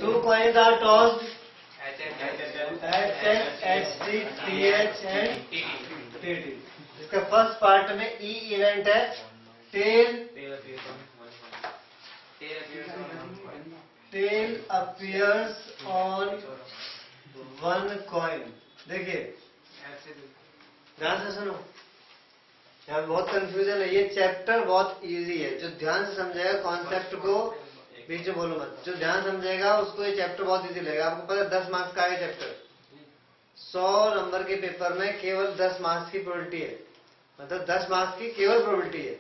2 coins are tossed. HH, HT, TH and TT. इसका first part में E event है tail appears on one coin. देखिए ध्यान से सुनो, यहाँ बहुत कंफ्यूजन है। ये चैप्टर बहुत इजी है, जो ध्यान से समझेगा कॉन्सेप्ट को, बीच में बोलो मत, जो ध्यान समझेगा उसको ये चैप्टर बहुत इजी लगेगा। आपको पता है 10 मार्क्स का है चैप्टर, 100 नंबर के पेपर में केवल 10 मार्क्स की प्रोबेबिलिटी है, मतलब 10 मार्क्स की केवल प्रोबेबिलिटी है।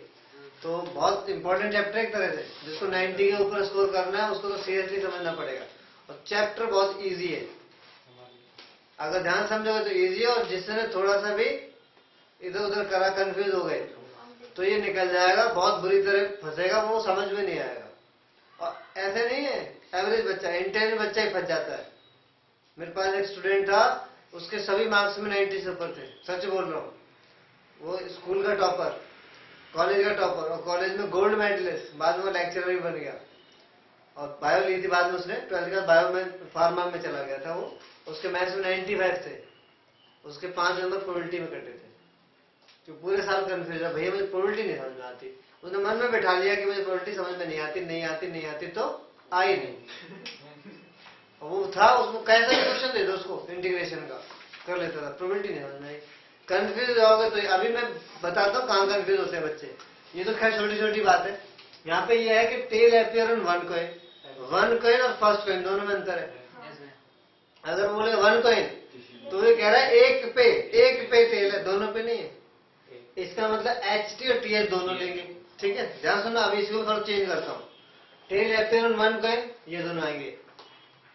तो बहुत इंपॉर्टेंट चैप्टर एक तरह से, जिसको 90 के ऊपर स्कोर करना है उसको तो सीरियसली समझना पड़ेगा। और चैप्टर बहुत इजी है, अगर ध्यान समझोगे तो इजी है, और जिसने थोड़ा सा भी इधर उधर करा, कंफ्यूज हो गए, तो ये निकल जाएगा, बहुत बुरी तरह फंसेगा, वो समझ में नहीं आएगा। और ऐसे नहीं है एवरेज बच्चा, इंटेलिजेंट बच्चा ही फंस जाता है। मेरे पास एक स्टूडेंट था, उसके सभी मार्क्स में 90 से ऊपर थे, सच बोल रहा हूँ। वो स्कूल का टॉपर, कॉलेज का टॉपर, और कॉलेज में गोल्ड मेडलिस्ट, बाद में लेक्चरर भी बन गया। और बायो ली थी बाद में उसने, 12th का बायो में फार्मा में चला गया था वो। उसके मैथ्स में 95 थे, उसके 5 नंबर प्रोबेबिलिटी में कटे थे। तो पूरे साल कंफ्यूज है, भैया मुझे प्रोबेबिलिटी नहीं समझ में आती। उसने मन में बैठा लिया कि मुझे प्रोबेबिलिटी समझ में नहीं आती, तो आई नहीं। और वो था, उसको कैसा भी क्वेश्चन दे दो उसको इंटीग्रेशन का, कर लेता था, प्रोबेबिलिटी नहीं समझ में आई। कंफ्यूज होगा तो अभी मैं बताता हूँ कहाँ कंफ्यूज होते हैं बच्चे। ये तो खैर छोटी छोटी बात है। यहाँ पे ये है कि tail appear on one coin और फर्स्ट कॉइन दोनों में अंतर है। अगर बोले वन कॉइन तो ये कह रहा है एक पे टेल है, दोनों पे नहीं है। इसका मतलब HT और TH दोनों लेंगे, ठीक है। ध्यान सुनो, अभी इसको थोड़ा चेंज करता हूँ। Tail appear on one coin, ये दोनों आएंगे।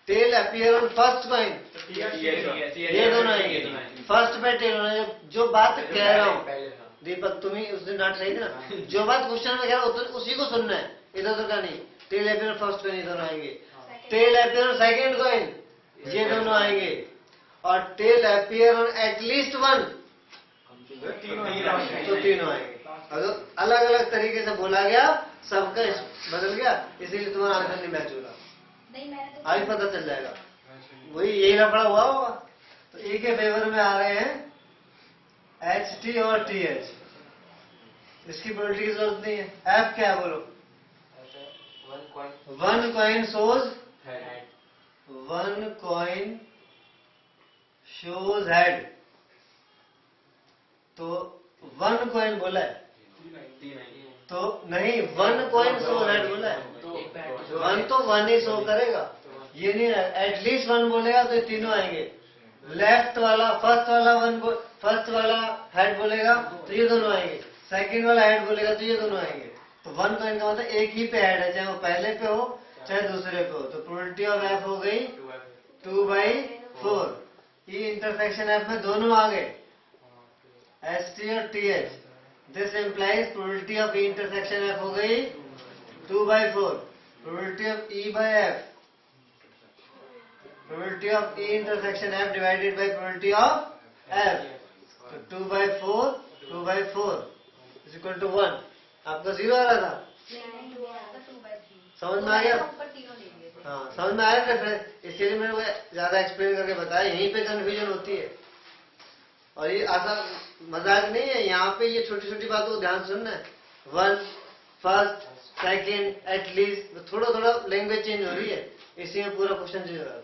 Tail appear on first coin, ये दोनों आएंगे। फर्स्ट पे टेल होना। जो बात कह रहा हूँ दीपक, तुम्हें उस दिन डांट रही थी ना, जो बात क्वेश्चन में कह रहा हूँ उसी को सुनना है, इधर उधर का नहीं। Tail appear on first coin, ये दोनों आएंगे। Tail appear on second coin, ये दोनों आएंगे। और tail appear on at least one, तो तीनों आएंगे। अगर अलग अलग तरीके से बोला गया, सबका बदल गया, इसीलिए तुम्हारा आंसर नहीं मैच हो रहा। आज पता चल जाएगा, वही यही लफड़ा हुआ होगा। तो E के फेवर में आ रहे हैं HT और TH, इसकी प्रोबेबिलिटी की जरूरत नहीं है। F क्या है बोलो? वन कॉइन शोज हेड, तो वन कॉइन बोला है, तो नहीं, वन कॉइन शोज हेड बोला है। वन तो वन ही शो करेगा, ये नहीं है। एटलीस्ट वन बोलेगा तो ये तीनों आएंगे। लेफ्ट वाला फर्स्ट वाला हेड बोलेगा तो ये दोनों आएंगे। सेकंड वाला हेड बोलेगा तो ये दोनों आएंगे। तो वन कॉइन का मतलब एक ही पे हेड है, चाहे वो पहले पे हो चाहे दूसरे पे हो। तो प्रोबेबिलिटी ऑफ F हो गई 2/4। ये इंटरसेक्शन F में दोनों आ गए, HT और TH। This implies probability of E intersection F हो गई 2/4। Probability of E by F, probability of E intersection F divided by probability of F, तो 2/4 is equal to 1। आपका 0 आ रहा था, समझ में आ गया? हाँ, समझ में आया रेफरेंस, इसलिए मैंने ज्यादा एक्सप्लेन करके बताया। यहीं पे कंफ्यूजन होती है, और ये आसान मजाक नहीं है। यहाँ पे ये छोटी छोटी बातों को ध्यान सुनना है। वन, फर्स्ट, सेकंड, एटलीस्ट, थोड़ा थोड़ा लैंग्वेज चेंज हो रही है, इसी में पूरा क्वेश्चन चेंज हो जाता है।